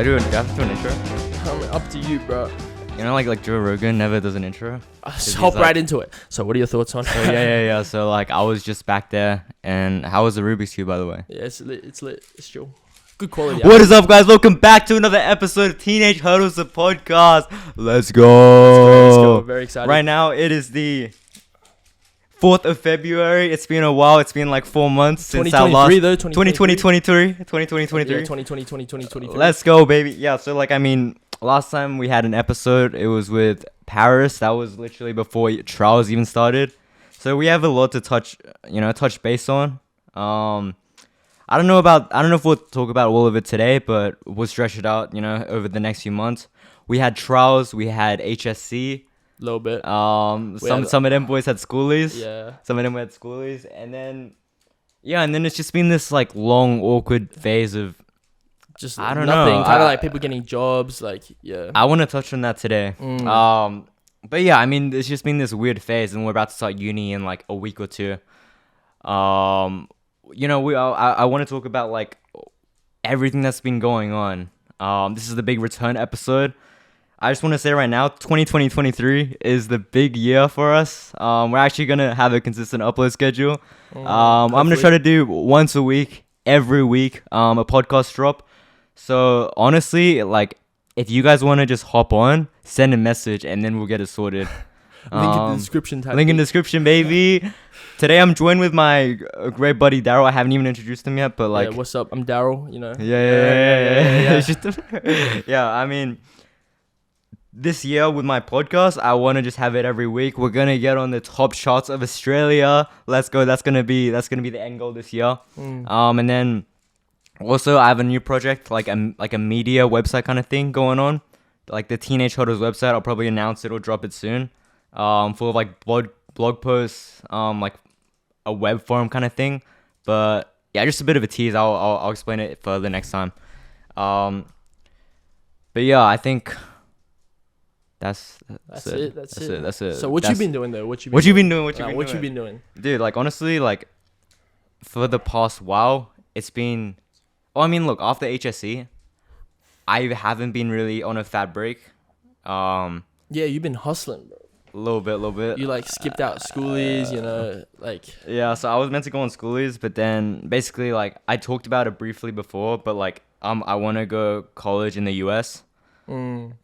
Do you have to do an intro? Up to you, bro. You know, like Joe Rogan never does an intro. Just hop right into it. So, what are your thoughts on? Yeah. So like, I was just back there, and how was the Rubik's Cube, by the way? Yeah, it's lit. It's chill. Good quality. What is up, guys? Welcome back to another episode of Teenage Hurdles, the podcast. Let's go. Let's go. Very excited. Right now, it is the 4th of February. It's been a while. It's been like 4 months since our last. 2023. 2023. Yeah, 2023. Let's go, baby. Yeah, so like, I mean, last time we had an episode, it was with Paris. That was literally before trials even started. So we have a lot to touch base on. I don't know if we'll talk about all of it today, but we'll stretch it out, over the next few months. We had trials, we had HSC. A little bit. Some of them boys had schoolies. Yeah. Some of them had schoolies, and then it's just been this like long awkward phase of just I don't nothing. know. Kind of like people getting jobs, like yeah. I want to touch on that today. But yeah, I mean, it's just been this weird phase, and we're about to start uni in like a week or two. I want to talk about like everything that's been going on. This is the big return episode. I just want to say right now, 2023 is the big year for us. We're actually going to have a consistent upload schedule. I'm going to try to do once a week, every week, a podcast drop. So honestly, like, if you guys want to just hop on, send a message, and then we'll get it sorted. Link in the description. Link in the description, baby. Today I'm joined with my great buddy Darryl. I haven't even introduced him yet, but like, yeah, what's up? I'm Darryl. Yeah. Yeah, I mean, this year with my podcast, I want to just have it every week. We're gonna get on the top charts of Australia. Let's go. That's gonna be the end goal this year. And then also I have a new project, like a media website kind of thing going on, like the Teenage Hurdles website. I'll probably announce it or drop it soon. Full of like blog posts, like a web forum kind of thing. But yeah, just a bit of a tease. I'll explain it further next time. But yeah, I think that's it. So what you been doing though? What you been doing? Dude, like honestly, like for the past while, it's been. Oh, I mean, look, after HSC, I haven't been really on a fat break. Yeah, you've been hustling, bro. A little bit. You like skipped out schoolies, like. Yeah, so I was meant to go on schoolies, but then basically like I talked about it briefly before, but like I want to go college in the US, and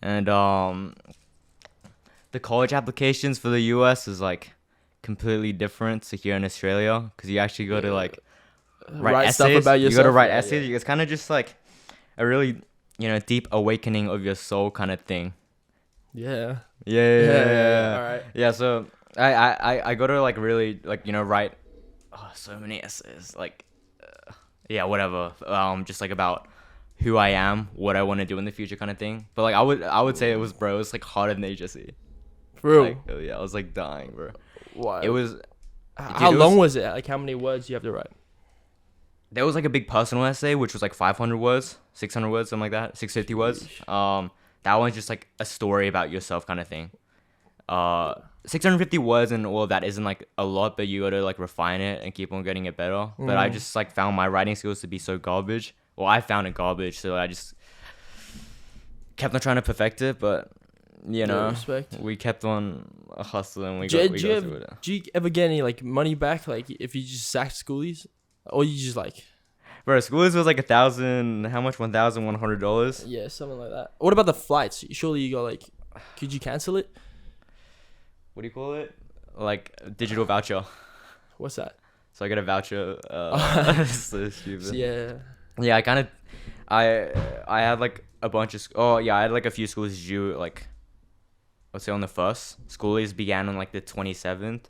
the college applications for the US is like completely different to here in Australia, because you actually go to like write essays. Stuff about yourself. You got to write essays. It's kind of just like a really deep awakening of your soul kind of thing. Yeah. All right. Yeah, so I go to like really like write so many essays like whatever, just like about who I am, what I want to do in the future kind of thing. But like I would say it was like harder than HSC. Bro. Like, yeah, I was like dying, bro. Why? It was. How long was it? Like how many words do you have to write? There was like a big personal essay which was like 500 words, 600 words, something like that, 650 words. That one's just like a story about yourself kind of thing. 650 words and all of that isn't like a lot, but you gotta like refine it and keep on getting it better. But I just like found my writing skills to be so garbage. Well, I found it garbage, so I just kept on trying to perfect it. But we kept on hustling. Do you ever get any like money back, like if you just sacked schoolies, or you just like? Bro, schoolies was like $1,000. How much? $1,100. Yeah, something like that. What about the flights? Surely you got like, could you cancel it? What do you call it? Like a digital voucher. What's that? So I got a voucher. So stupid. Yeah. Yeah, I had like a bunch of. I had like a few schoolies due like, let's say on the 1st. Schoolies began on like the 27th.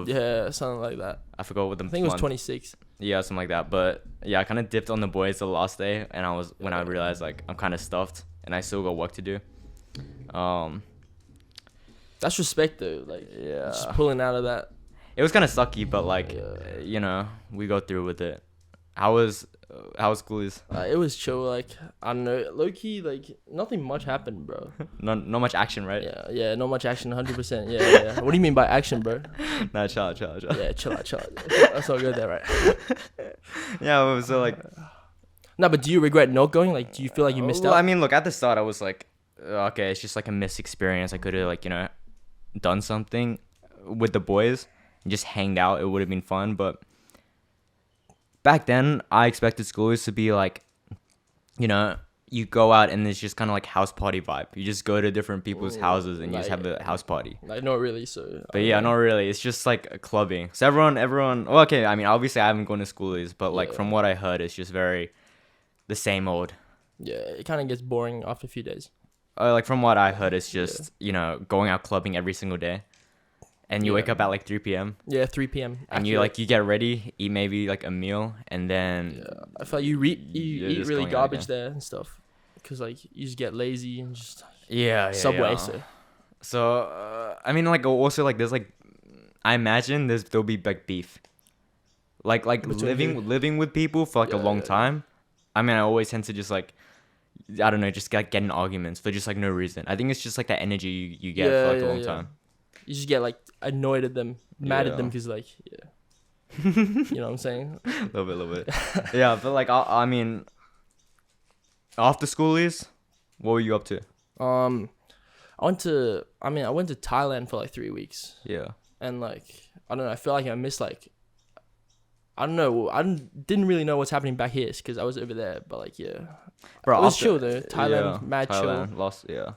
Yeah, something like that. I forgot what the. I think it was 26. Yeah, something like that. But yeah, I kind of dipped on the boys the last day, and I realized like I'm kind of stuffed, and I still got work to do. That's respect though. Like just pulling out of that. It was kind of sucky, but like we go through with it. How was schoolies? It was chill. Like I don't know, low key. Like nothing much happened, bro. Not much action, right? Yeah, not much action. 100%. Yeah. What do you mean by action, bro? Nah, chill. Yeah, chill out. That's all good there, right? Yeah, so like. No, but do you regret not going? Like, do you feel like you missed Well, out? I mean, look, at the start, I was like, okay, it's just like a missed experience. I could have, like, done something with the boys and just hanged out. It would have been fun. But back then, I expected schoolers to be like, you go out and it's just kind of like house party vibe. You just go to different people's houses and you just have a house party. Like, not really. So. But yeah, not really. It's just like a clubbing. So everyone. Well, okay. I mean, obviously, I haven't gone to schoolies, but like from what I heard, it's just very the same old. Yeah, it kind of gets boring after a few days. Like from what I heard, it's just going out clubbing every single day, and you wake up at like 3 p.m. Yeah, 3 p.m. And you get ready, eat maybe like a meal, and then I feel like you eat really going out garbage again. there and stuff, because like you just get lazy and just yeah Subway. Yeah. So I mean, like also like there's like I imagine there'll be like beef, like living with people for like a long time. I mean, I always tend to just like, I don't know, just get in arguments for just like no reason. I think it's just like that energy you get for like a long time. You just get like annoyed at them, mad at them, because like you know what I'm saying? A little bit. Yeah, but like I mean, after schoolies, what were you up to? I went to Thailand for like 3 weeks. Yeah. And like I don't know, I feel like I missed like, I don't know, didn't really know what's happening back here because I was over there, but like Bro, it was chill though. Thailand, mad Thailand, chill. lost, yeah.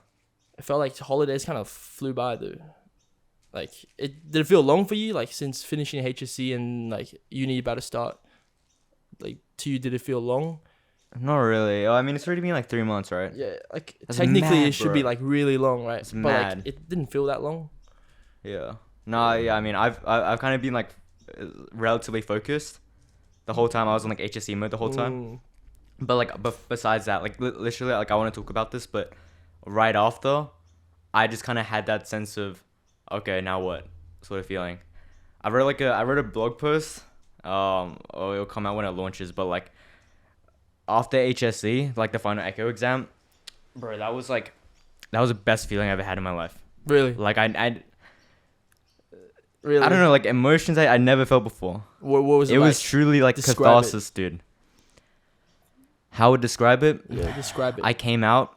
I felt like holidays kind of flew by though. Like, did it feel long for you? Like, since finishing HSC and like uni about to start, like to you, did it feel long? Not really. I mean, it's already been like 3 months, right? Yeah, like That's technically mad, it should bro. be like really long, right? It's but mad. like it didn't feel that long. Yeah. No, yeah. I mean, I've kind of been like relatively focused the whole time. I was on like HSC mode the whole time. But like, besides that, like literally, like I want to talk about this, but right after, I just kind of had that sense of, okay, now what, sort of feeling. I wrote a blog post. It'll come out when it launches, but like after HSC, like the final echo exam, bro, that was the best feeling I ever had in my life. Really? Like I Really? don't know, like emotions I never felt before. What was it? It like? was truly like Describe catharsis, dude. How would describe it? Yeah, describe it. I came out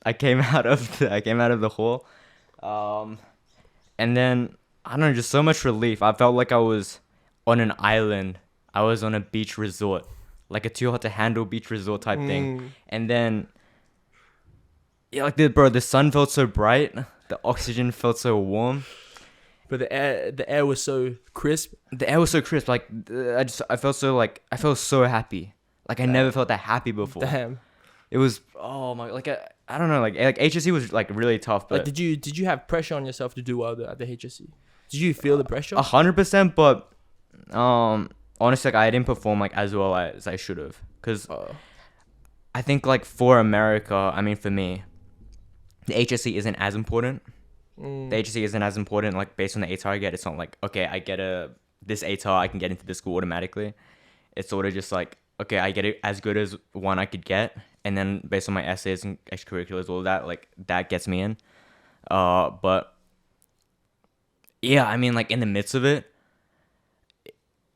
of the hall, and then I don't know, just so much relief. I felt like I was on an island. I was on a beach resort, like a too hot to handle beach resort type thing. And then, yeah, like the sun felt so bright, the oxygen felt so warm. But the air was so crisp. The air was so crisp. Like I felt so happy. Like I never felt that happy before. Damn. It was like I don't know, like HSC was like really tough. But Like, did you have pressure on yourself to do well at the HSC? Did you feel the pressure? 100%. But honestly, like I didn't perform like as well as I should have. Cause I think like for America, I mean for me, the HSC isn't as important. The HSC isn't as important, like based on the ATAR I get. It's not like, okay, I get this ATAR, I can get into the school automatically. It's sort of just like, okay, I get it as good as one I could get, and then based on my essays and extracurriculars, all that, like that gets me in. But yeah, I mean, like in the midst of it,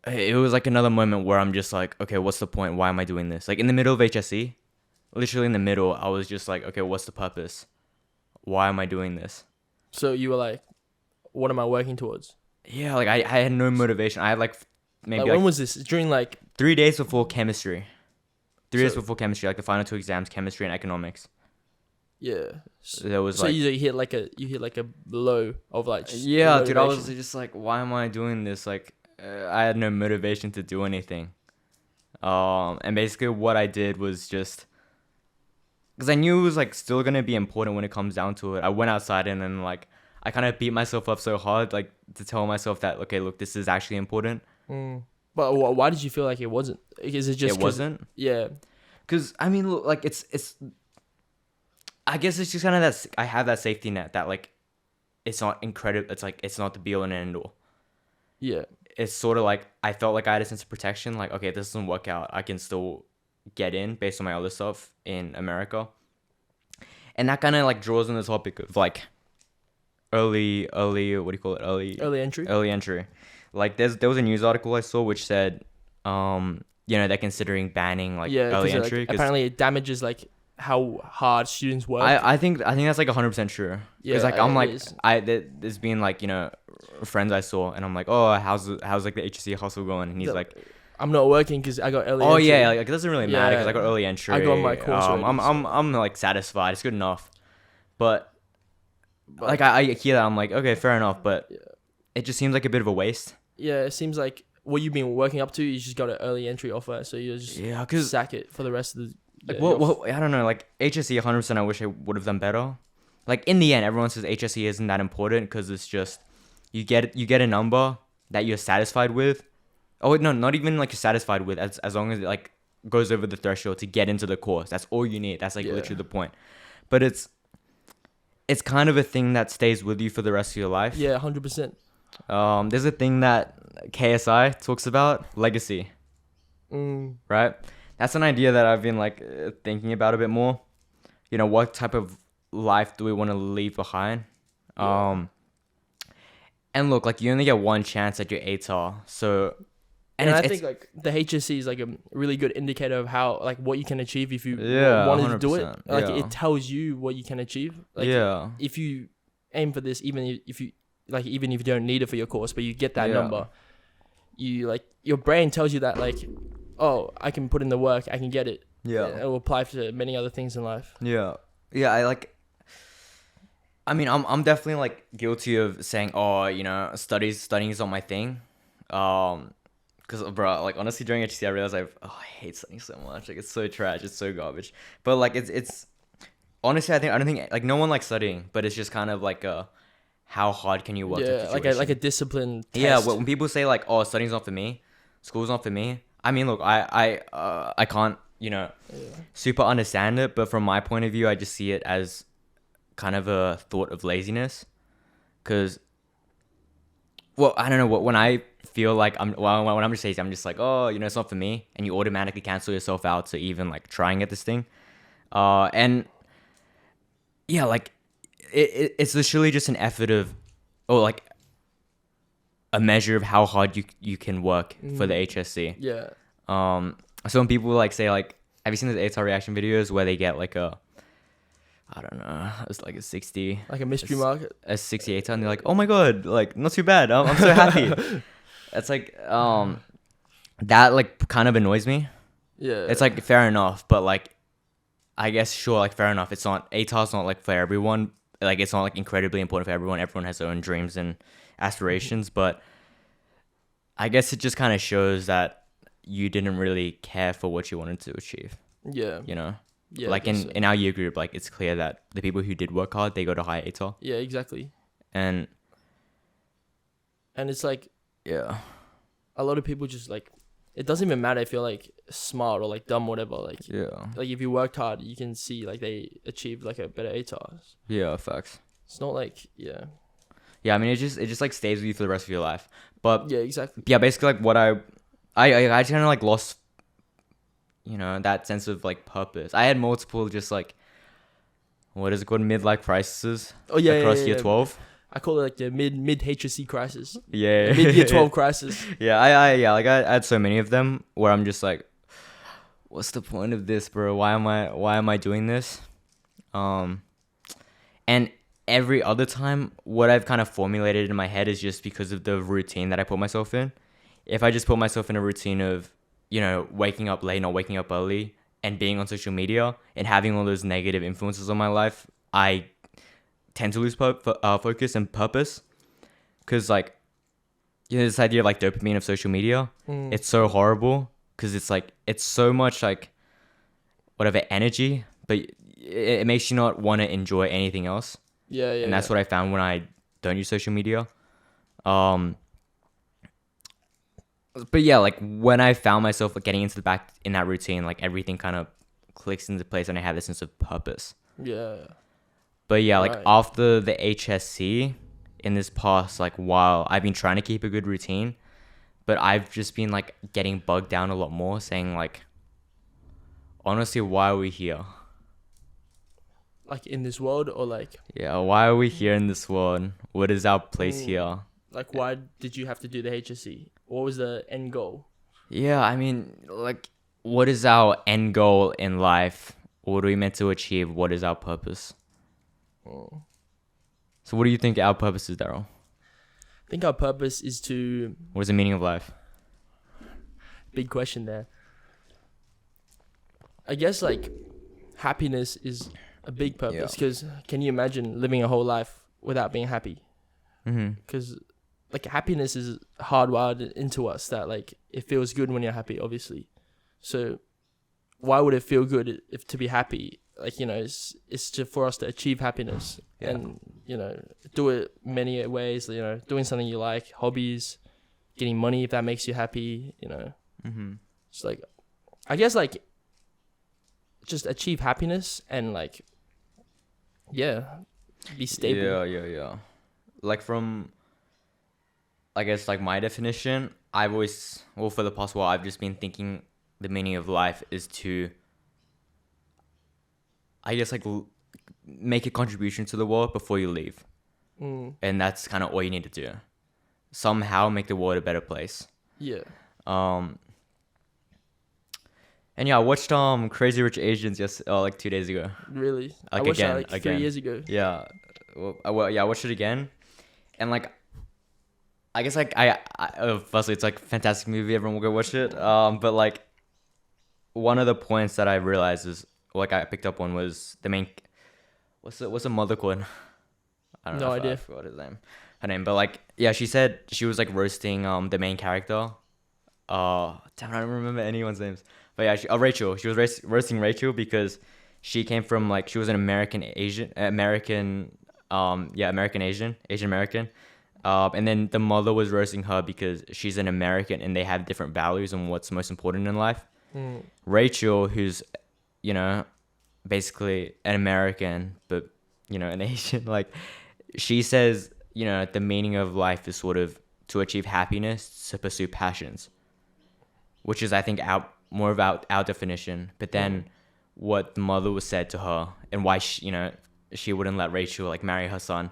it was like another moment where I'm just like, okay, what's the point? Why am I doing this? Like in the middle of HSC, literally in the middle, I was just like, okay, what's the purpose? Why am I doing this? So you were like, what am I working towards? Yeah, like I had no motivation. I had like maybe Like, like when was this? During like 3 days before chemistry. 3 days So- before chemistry, like the final 2 exams, chemistry and economics. yeah. There was So like, you hit like a low of like just yeah, dude, I was motivation. just like, why am I doing this? Like, I had no motivation to do anything. And basically what I did was just, because I knew it was like still gonna be important when it comes down to it. I went outside and then like I kind of beat myself up so hard, like to tell myself that, okay, look, this is actually important. But why did you feel like it wasn't? Is it just It wasn't. Yeah. Because I mean, look, like it's I guess it's just kind of that I have that safety net that like it's not incredible. It's like it's not the be all and end all. Yeah. It's sort of like I felt like I had a sense of protection. Like, okay, if this doesn't work out, I can still get in based on my other stuff in America. And that kind of like draws on the topic of like early what do you call it? Early entry. Early entry. Like there was a news article I saw which said they're considering banning like Yeah, early because entry. like, 'Cause apparently it damages like how hard students work. I think that's like 100% true. Yeah, Because like I'm it like is. there's been like friends I saw and I'm like, oh, how's like the HSC hustle going? And he's The- like, I'm not working because I got early oh entry. yeah, like it doesn't really matter because I Yeah. got early entry. I got my course already, I'm like satisfied. It's good enough. But But, like I hear that I'm like, okay, fair enough. But Yeah. it just seems like a bit of a waste. yeah, it seems like what you've been working up to, you just got an early entry offer, so you just Yeah, because sack it for the rest of the. like yeah, what I don't know. Like HSC 100%. I wish I would have done better. Like in the end, everyone says HSC isn't that important because it's just you get a number that you're satisfied with. Oh no, not even like you're satisfied with as long as it like goes over the threshold to get into the course. That's all you need. That's like Yeah. literally the point. But it's kind of a thing that stays with you for the rest of your life. Yeah, 100%. There's a thing that KSI talks about, legacy, right? That's an idea that I've been like thinking about a bit more. What type of life do we want to leave behind? Yeah. And look, like you only get one chance at your ATAR, so And it's, I think like the HSC is like a really good indicator of how like what you can achieve if you Yeah, wanted to do it. 100%, Like yeah. it tells you what you can achieve. Like yeah, if you aim for this, even if you don't need it for your course, but you get that Yeah. number, you like your brain tells you that like, oh, I can put in the work, I can get it. yeah. It will apply to many other things in life. Yeah. Yeah, I'm definitely like guilty of saying, oh, studying is not my thing. Cause bro, like honestly during HSC I realized I hate studying so much. Like it's so trash, it's so garbage. But like it's honestly I don't think like no one likes studying, but it's just kind of like how hard can you work? Yeah, like a discipline test. Yeah, when people say like, oh, studying's not for me, school's not for me. I mean, look, I can't, super understand it, but from my point of view, I just see it as kind of a thought of laziness. Cause, well, I don't know when I feel like when I'm just lazy, I'm just like, oh, it's not for me, and you automatically cancel yourself out to even like trying at this thing, and yeah, like it's literally just an effort of, or like a measure of how hard you can work for the HSC. Yeah. So when people like say like, have you seen those ATAR reaction videos where they get like I don't know, it's like a 60, Like a mystery market. a 68 and they're like, oh my god, like not too bad. I'm so happy. It's like that like kind of annoys me. Yeah. It's like fair enough, but like I guess sure, like fair enough. It's not ATAR's not like for everyone. Like it's not like incredibly important for everyone. Everyone has their own dreams and aspirations, but I guess it just kind of shows that you didn't really care for what you wanted to achieve. Yeah. Yeah. Like I guess so. in our year group, like it's clear that the people who did work hard, they got a high ATAR. Yeah, exactly. And it's like yeah, a lot of people just like, it doesn't even matter if you're like smart or like dumb, whatever. Like, yeah, like if you worked hard, you can see like they achieved like a better ATAR. yeah, facts. It's not like, yeah. Yeah, I mean, it just like stays with you for the rest of your life. But Yeah, exactly. yeah, basically like what I just kind of like lost, that sense of like purpose. I had multiple just like, what is it called, midlife crises Oh yeah, across yeah, year yeah. 12. I call it like the mid HSC crisis. Yeah, Mid year 12 crisis. Yeah, I had so many of them where I'm just like, what's the point of this, bro? Why am I doing this? And every other time, what I've kind of formulated in my head is just because of the routine that I put myself in. If I just put myself in a routine of, waking up late, not waking up early, and being on social media and having all those negative influences on my life, I tend to lose focus and purpose. Because like, this idea of like dopamine of social media, it's so horrible because it's like, it's so much like whatever energy, but it makes you not want to enjoy anything else. Yeah, yeah. And that's what I found when I don't use social media. But yeah, like when I found myself getting into back in that routine, like everything kind of clicks into place and I have this sense of purpose. Yeah. But yeah, like Right. after the HSC in this past like while, I've been trying to keep a good routine, but I've just been like getting bogged down a lot more, saying like, honestly, why are we here? Like in this world, or like Yeah, why are we here in this world? What is our place here? why did you have to do the HSC? What was the end goal? Yeah, I mean, like, what is our end goal in life? What are we meant to achieve? What is our purpose? Mm. So, what do you think our purpose is, Darryl? I think our purpose is to, What is the meaning of life? big question there. I guess like happiness is a big purpose, because can you imagine living a whole life without being happy? Mm-hmm. Because like happiness is hardwired into us, that like it feels good when you're happy, obviously. So why would it feel good if to be happy? Like, you know, it's to, for us to achieve happiness, and, you know, do it many ways, you know, doing something you like, hobbies, getting money if that makes you happy, you know. Mm-hmm. It's like, I guess like just achieve happiness and like, yeah, be stable. Yeah. Like from, I guess like my definition, I've always, well, for the past while, I've just been thinking the meaning of life is to, I guess like make a contribution to the world before you leave. Mm, And that's kind of all you need to do. Somehow make the world a better place. yeah. And yeah, I watched Crazy Rich Asians like 2 days ago. Really? I Like watched again, that like again. 3 years ago. Yeah, I watched it again, and like, I guess like firstly it's like a fantastic movie. Everyone will go watch it. But like, one of the points that I realized is like I picked up on was the main. What's the mother called? I don't know. No I idea. forgot her name, but like yeah, she said she was like roasting the main character. Damn, I don't remember anyone's names. But yeah, Rachel. She was roasting Rachel because she came from like she was an American Asian, American Asian American. And then the mother was roasting her because she's an American and they have different values and what's most important in life. Mm, Rachel, who's, you know, basically an American, but, you know, an Asian, like, she says, you know, the meaning of life is sort of to achieve happiness, to pursue passions, which is, I think, more about our definition. But then what the mother was said to her and why she, you know, she wouldn't let Rachel, like, marry her son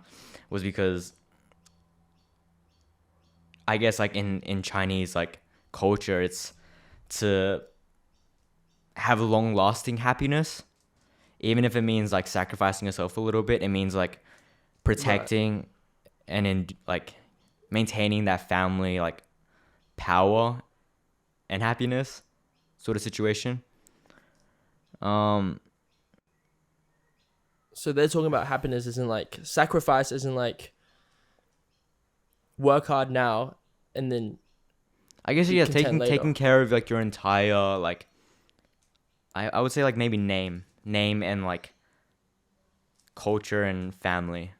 was because I guess, like, in Chinese, like, culture, it's to have long-lasting happiness, even if it means like sacrificing yourself a little bit. It means like protecting and in like maintaining that family like power and happiness sort of situation. So they're talking about happiness isn't like sacrifice, isn't like work hard now and then I guess be yeah, content later. taking care of like your entire like I would say like maybe name and like culture and family.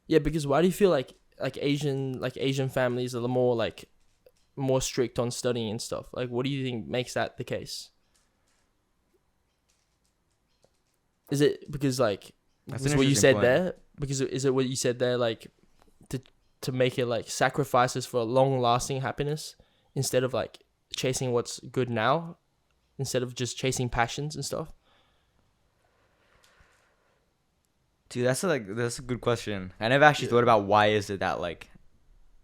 Yeah, because why do you feel like Asian families are more strict on studying and stuff? Like, what do you think makes that the case? Is it because like That's is an what you interesting said point. there? Because is it what you said there, like to make it like sacrifices for long lasting happiness instead of like chasing what's good now, instead of just chasing passions and stuff? Dude, that's a good question. I never actually thought about why is it that like,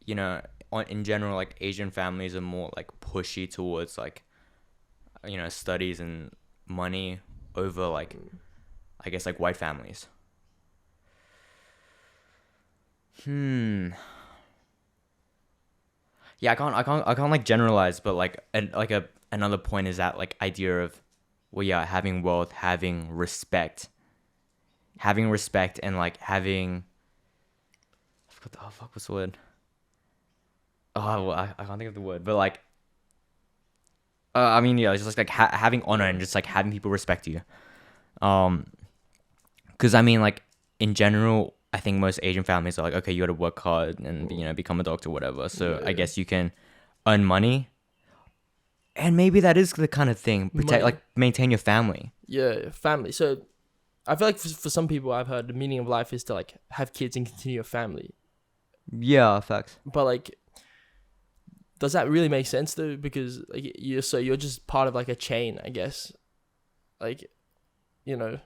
you know, in general like Asian families are more like pushy towards like, you know, studies and money over like, I guess like white families. Yeah, I can't like generalize, but like another point is that like idea of, well, yeah, having wealth, having respect, and like having, what's the word? Oh, well, I can't think of the word, but like, I mean, yeah, it's just like having honor and just like having people respect you. Because I mean, like in general, I think most Asian families are like, okay, you got to work hard and, you know, become a doctor, whatever. So Yeah. I guess you can earn money, and maybe that is the kind of thing Money. like maintain your family. Yeah, family. So I feel like for some people I've heard the meaning of life is to like have kids and continue a family. Yeah, facts. But like, does that really make sense though? Because like you're just part of like a chain, I guess. Like, you know,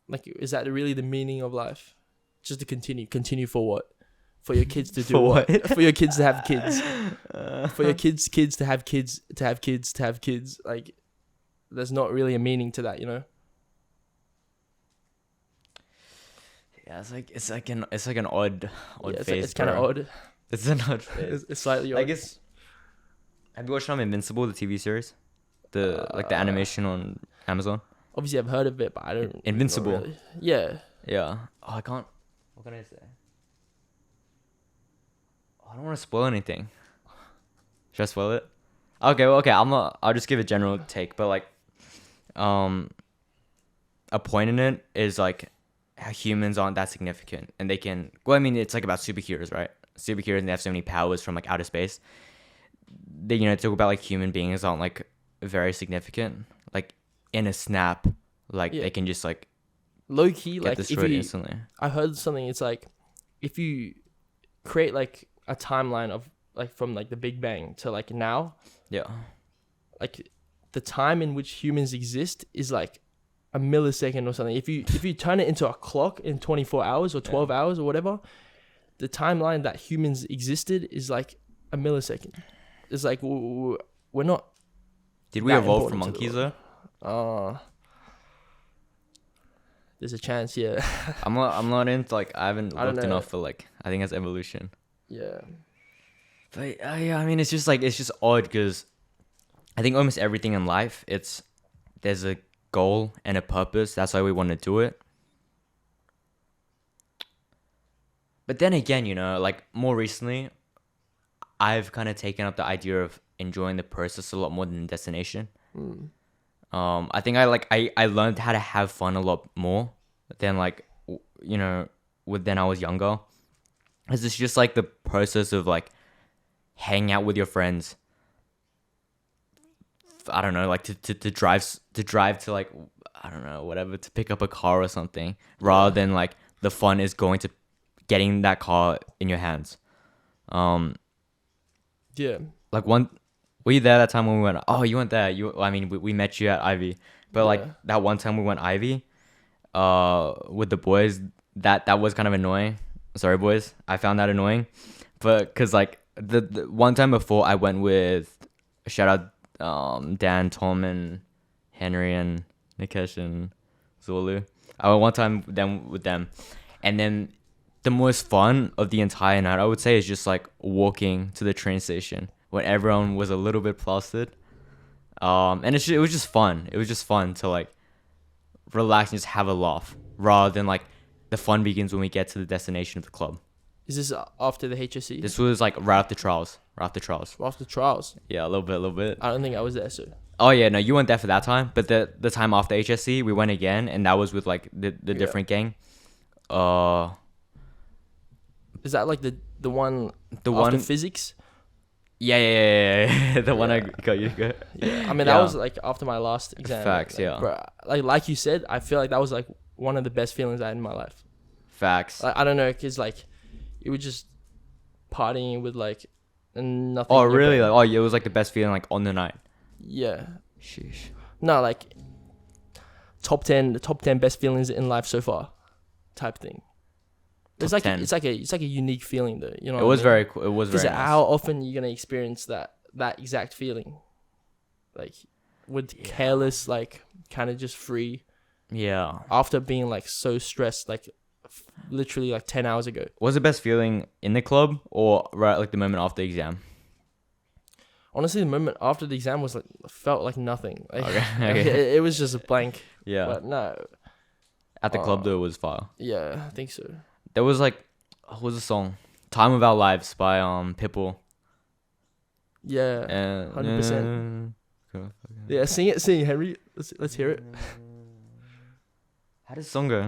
like is that really the meaning of life? Just to continue for what? for your kids to do For what? what? For your kids to have kids. For your kids to have kids, to have kids, to have kids. Like, there's not really a meaning to that, you know? Yeah, it's like an odd Yeah, phase. it's kind of bro. odd. It's an odd phase. It's slightly odd. I guess. Have you watched Invincible, the TV series? The animation on Amazon. Obviously, I've heard of it, but I don't. Invincible. Not really. Yeah. Yeah. Oh, I can't. What can I say? Oh, I don't want to spoil anything. Should I spoil it? Okay. Well, okay. I'll just give a general take, but like, a point in it is like how humans aren't that significant, and they can. Well, I mean, it's like about superheroes, right? Superheroes, and they have so many powers from like outer space. They talk about like human beings aren't like very significant. Like in a snap, like Yeah. they can just like Low key, get like if destroyed you, instantly. I heard something. It's like if you create like a timeline of like from like the Big Bang to like now, Yeah. like the time in which humans exist is like a millisecond or something. If you turn it into a clock in 24 hours or 12 hours or whatever, the timeline that humans existed is like a millisecond. It's like we're not. Did we that evolve from important to the monkeys though? There's a chance, yeah. I'm not into like I haven't I don't looked know. enough for like I think that's evolution. Yeah. But yeah, I mean it's just odd because I think almost everything in life there's a goal and a purpose. That's why we want to do it. But then again, like more recently, I've kind of taken up the idea of enjoying the process a lot more than the destination. I think I learned how to have fun a lot more than like than I was younger. It's just like the process of like hanging out with your friends. I don't know, like to drive to like I don't know, whatever, to pick up a car or something, rather than like the fun is going to getting that car in your hands. Yeah. Like were you there that time when we went? Oh, you went there. I mean, we met you at Ivy, but like Yeah. that one time we went Ivy, with the boys. That was kind of annoying. Sorry, boys. I found that annoying, but cause like the one time before I went with, shout out Dan, Tom, and Henry, and Nikesh, and Zulu. I went one time with them, and then the most fun of the entire night I would say is just like walking to the train station when everyone was a little bit plastered. And it was just fun. It was just fun to like relax and just have a laugh, rather than like the fun begins when we get to the destination of the club. Is this after the HSC? This was like right after trials. After trials? Yeah, a little bit. I don't think I was there, so. Oh yeah, no, you weren't there for that time, but the time after HSC, we went again, and that was with like the different gang. Is that like the one The after one, physics? yeah. The one I got you to go. Yeah. I mean, Yeah. that was like after my last exam. Facts, yeah. Bro, like you said, I feel like that was like one of the best feelings I had in my life. Facts. Like, I don't know, cause like it was just partying with like nothing. Oh in your really? brain. Like, oh, yeah, it was like the best feeling like on the night. Yeah. Sheesh. No, like top 10 best feelings in life so far, type thing. It's Top like 10. it's like a unique feeling though. You know. It was very cool. It was Because very nice. how often you gonna experience that exact feeling, like with careless, like kind of just free Yeah. after being like so stressed, like literally like 10 hours ago. What was the best feeling in the club or right like the moment after the exam? Honestly, the moment after the exam was like felt like nothing. Like, Okay. it was just a blank. Yeah. But no. At the club though, it was fire. Yeah, I think so. There was like, what was the song? "Time of Our Lives" by Pitbull. Yeah. And 100%. Yeah, sing it, Henry. Let's hear it. How does the song go?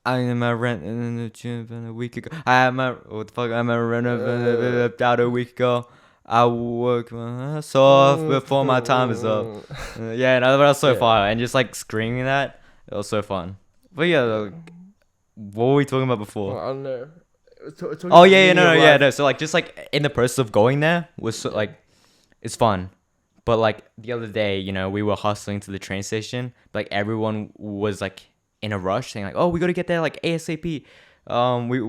I am my rent in the gym a week ago. I am my what the fuck? I'm a rent about a week ago. I work my ass off before my time is up. Yeah, no, that was so fun, and just like screaming that, it was so fun. But yeah, like, what were we talking about before? I don't know. Oh no. So like, just like in the process of going there was so, like, it's fun. But like the other day, we were hustling to the train station. But, like everyone was like in a rush, saying like, oh, we gotta get there like ASAP.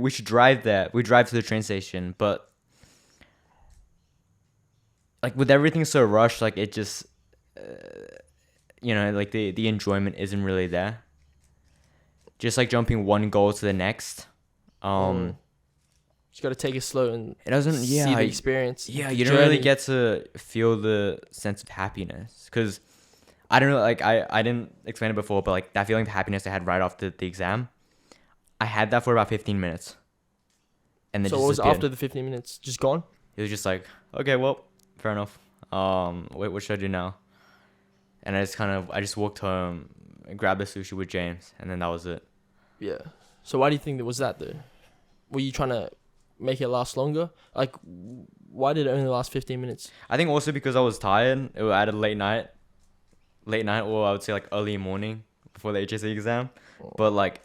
We should drive there. We drive to the train station, but like with everything so rushed, like it just, like the enjoyment isn't really there. Just like jumping one goal to the next. Just gotta take it slow and it doesn't. Yeah, see the experience. Yeah, the you don't really get to feel the sense of happiness because I don't know. Like I didn't explain it before, but like that feeling of happiness I had right after the exam, I had that for about 15 minutes, and then so just what was disappeared. after the 15 minutes? Just gone? It was just like, okay, well, fair enough. Wait, what should I do now? And I just walked home, grabbed the sushi with James, and then that was it. Yeah. So why do you think that was that though? Were you trying to make it last longer? Like, why did it only last 15 minutes? I think also because I was tired. It was at a late night, or I would say like early morning before the HSC exam. But like,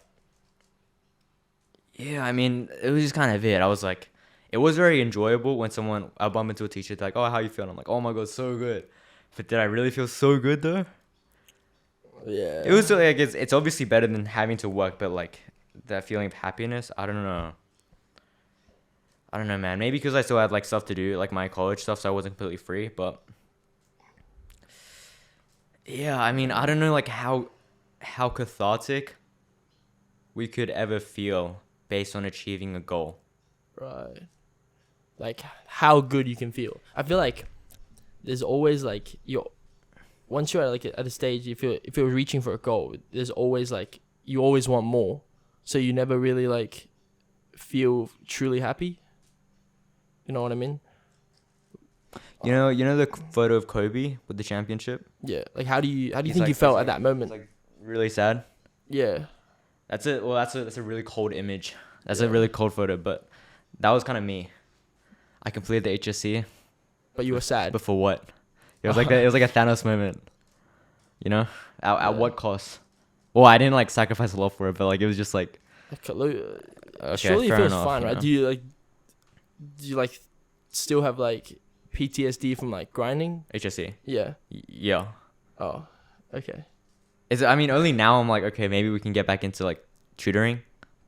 yeah, I mean, it was just kind of it. I was like, it was very enjoyable when I bump into a teacher, they're like, oh, how you feeling? I'm like, oh my God, so good. But did I really feel so good though? Yeah. It was like, it's obviously better than having to work, but like that feeling of happiness, I don't know, man. Maybe because I still had like stuff to do, like my college stuff, so I wasn't completely free. But yeah, I mean, I don't know like how cathartic we could ever feel based on achieving a goal. Right. Like how good you can feel. I feel like there's always like once you're at a stage, if you're reaching for a goal, there's always like you always want more. So you never really like feel truly happy. You know what I mean? You know the photo of Kobe with the championship? Yeah. Like how do you think like, you felt at that moment? It's like really sad. Yeah. That's it. Well, that's a really cold image. That's a really cold photo, but that was kind of me. I completed the HSC. But you were sad. But for what? It was like it was like a Thanos moment. You know? At what cost? Well, I didn't like sacrifice a lot for it, but like it was just like okay, surely it fair feels enough, fine, right? you know? Do you like still have like PTSD from like grinding? HSC. Yeah. Yeah. Oh, okay. I mean, only now I'm like, okay, maybe we can get back into like tutoring.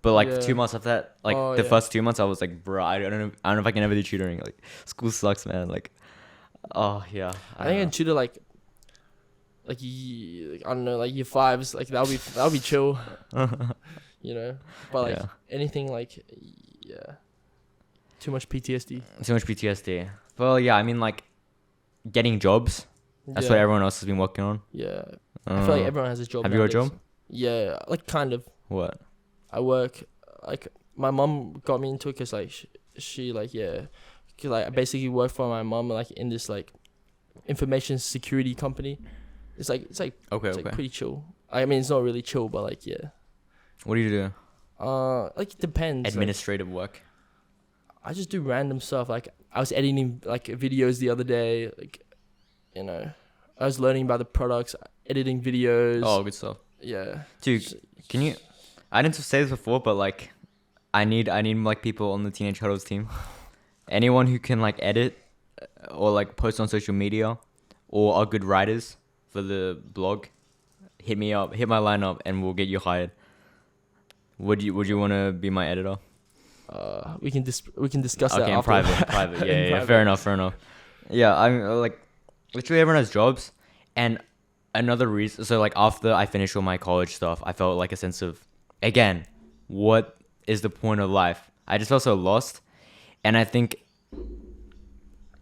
But like 2 months after that, like the first 2 months, I was like, bro, I don't know if I can ever do tutoring. Like, school sucks, man. Like, oh yeah. I think I can tutor like I don't know, like year fives. Like that'll be chill. You know, but like anything like too much PTSD. Too much PTSD. Well, yeah, I mean like getting jobs. That's what everyone else has been working on. Yeah, I feel like everyone has a job. Have you got a job? Yeah, like kind of. What? I work like my mom got me into it because like she like cause like I basically work for my mom like in this like information security company. It's like okay. Like pretty chill. I mean, it's not really chill, but like What do you do? Like it depends. Administrative work. I just do random stuff. Like I was editing like videos the other day. Like, you know, I was learning about the products, editing videos. Oh, good stuff. Yeah. Dude, can you? I didn't say this before, but like, I need like people on the Teenage Huddles team. Anyone who can like edit or like post on social media or are good writers for the blog, hit me up, hit my line up, and we'll get you hired. Would you want to be my editor? We can discuss that. Okay, in after. private. Yeah, fair enough. Yeah, I'm like, literally everyone has jobs, and another reason. So like after I finished all my college stuff, I felt like a sense of, again, what is the point of life? I just felt so lost, and I think,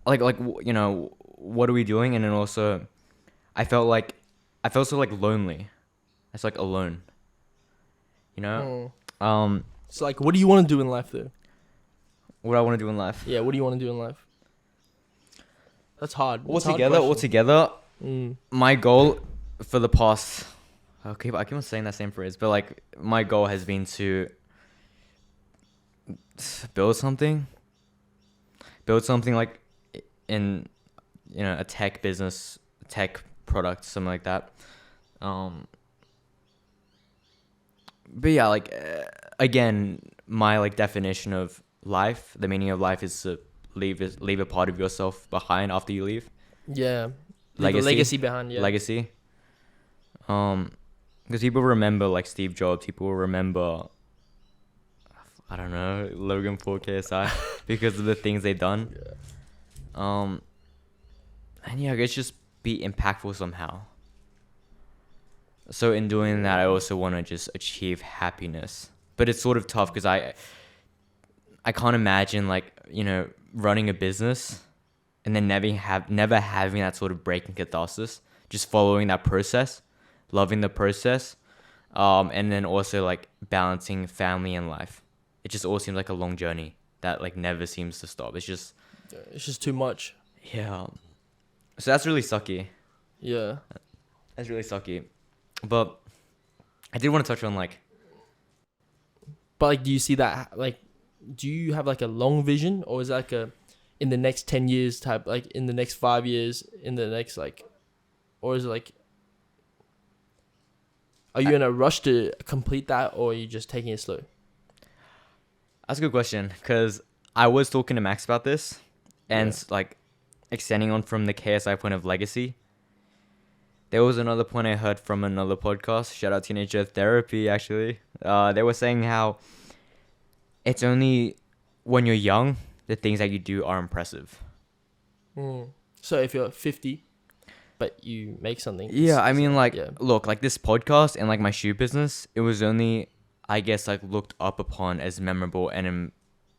like you know, what are we doing? And then also, I felt so like lonely. I was like alone. You know. So like, what do you want to do in life though? What I want to do in life? Yeah, what do you want to do in life? That's hard. Altogether, my goal for the past. Okay, I keep on saying that same phrase, but like my goal has been to build something like in, you know, a tech business, tech product, something like that. But yeah, like again, my like definition of life, the meaning of life is to leave a part of yourself behind after you leave. Yeah. Legacy behind. Yeah. Legacy. Because people remember like Steve Jobs. People will remember, I don't know, Logan Paul, KSI, because of the things they've done. Yeah. And yeah, it's just be impactful somehow. So in doing that, I also want to just achieve happiness. But it's sort of tough because I can't imagine like, you know, running a business and then never having that sort of break and catharsis. Just following that process, loving the process, and then also like balancing family and life. It just all seems like a long journey that like never seems to stop. It's just too much. Yeah. So that's really sucky. Yeah. That's really sucky. But I did want to touch on like. But like, do you see that? Like, do you have like a long vision, or is it like a in the next 10 years type? Like in the next 5 years, in the next like, or is it like? Are you in a rush to complete that, or are you just taking it slow? That's a good question, because I was talking to Max about this, and like extending on from the KSI point of legacy. There was another point I heard from another podcast. Shout out Teenager Therapy, actually. They were saying how it's only when you're young the things that you do are impressive. So if you're 50, but you make something. Yeah, I mean, like, look, like this podcast and like my shoe business, it was only, I guess, like looked up upon as memorable and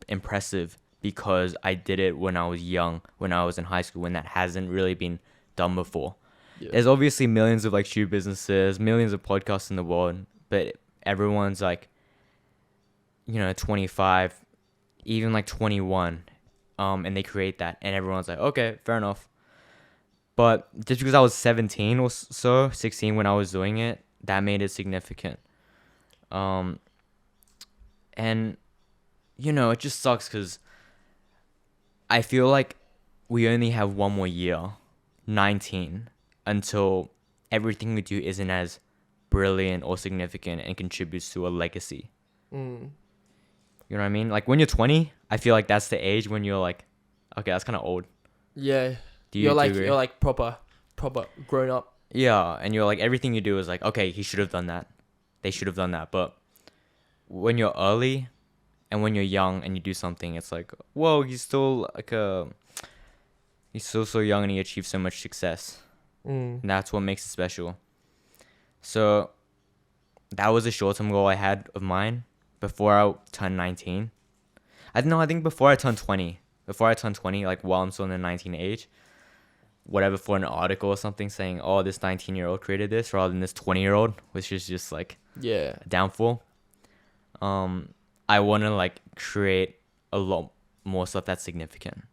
impressive because I did it when I was young, when I was in high school, when that hasn't really been done before. Yeah. There's obviously millions of like shoe businesses, millions of podcasts in the world, but everyone's like, you know, 25, even like 21, and they create that, and everyone's like, okay, fair enough. But just because I was 17 or so, 16 when I was doing it, that made it significant. And you know, it just sucks because I feel like we only have one more year, 19. Until everything we do isn't as brilliant or significant and contributes to a legacy. You know what I mean? Like when you're 20, I feel like that's the age when you're like, okay, that's kind of old. Yeah. You're like proper grown up. Yeah, and you're like everything you do is like, okay, he should have done that. They should have done that. But when you're early and when you're young and you do something, it's like, whoa, he's still so young and he achieved so much success. And that's what makes it special. So that was a short-term goal I had of mine before I turned 19. I think before I turned 20. Before I turned 20, like while I'm still in the 19 age, whatever, for an article or something saying, oh, this 19-year-old created this rather than this 20-year-old, which is just like a downfall. I want to like create a lot more stuff that's significant.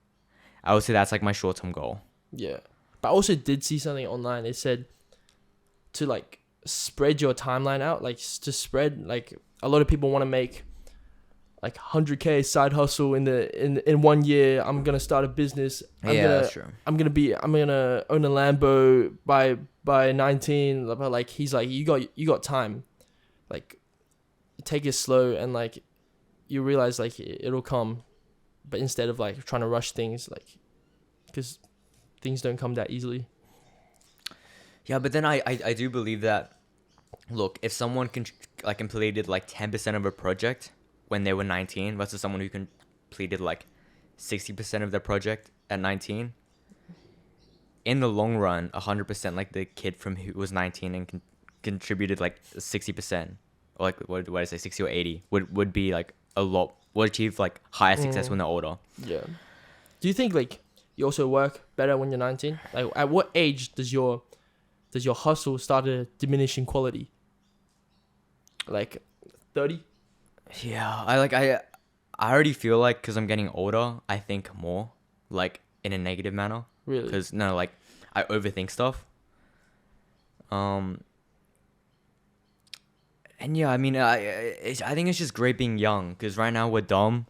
I would say that's like my short-term goal. Yeah. But I also did see something online. It said to like spread your timeline out, like to spread, like a lot of people want to make like 100K side hustle in 1 year. I'm gonna start a business. That's true. I'm gonna own a Lambo by 19. But like he's like, you got time, like take it slow, and like you realize like it'll come, but instead of like trying to rush things, like because things don't come that easily. Yeah, but then I do believe that, look, if someone completed like 10% of a project when they were 19 versus someone who completed like 60% of their project at 19, in the long run, 100%, like the kid from who was 19 and contributed like 60%, or like what did I say, 60 or 80 would be like a lot, would achieve like higher success when they're older. Yeah. Do you think like you also work better when you're 19? Like at what age does your hustle start to diminish in quality? Like 30? Yeah, I already feel like, because I'm getting older, I think more, like in a negative manner. Really? Because no, like I overthink stuff. And yeah, I mean, I think it's just great being young, because right now we're dumb,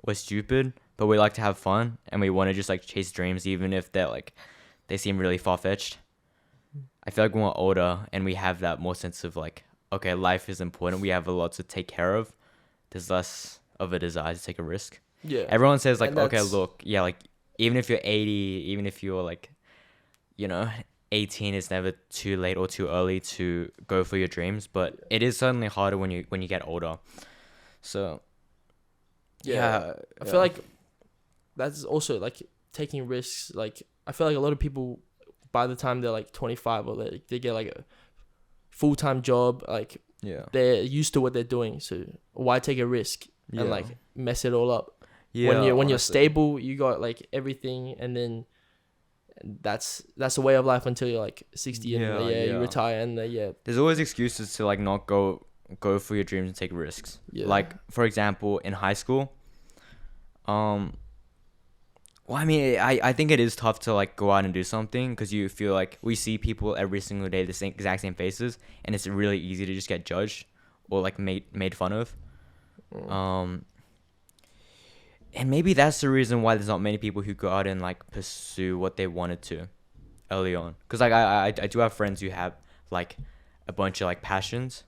we're stupid, but we like to have fun, and we want to just like chase dreams, even if they seem really far-fetched. I feel like when we're older and we have that more sense of like, okay, life is important, we have a lot to take care of, there's less of a desire to take a risk. Yeah. Everyone says like, okay, look, yeah, like even if you're 80, even if you're like, you know, 18 is never too late or too early to go for your dreams, but it is certainly harder when you get older. So yeah, I feel like that's also like taking risks. Like I feel like a lot of people, by the time they're like 25 or they get like a full-time job, like they're used to what they're doing. So why take a risk and like mess it all up? Yeah, when you're stable, you got like everything, and then that's the way of life until you're like 60 and you retire, and there's always excuses to like not go for your dreams and take risks. Like for example, in high school, well, I mean, I think it is tough to like go out and do something, because you feel like we see people every single day, the exact same faces, and it's really easy to just get judged or like made fun of. And maybe that's the reason why there's not many people who go out and like pursue what they wanted to early on. Because like I do have friends who have like a bunch of like passions,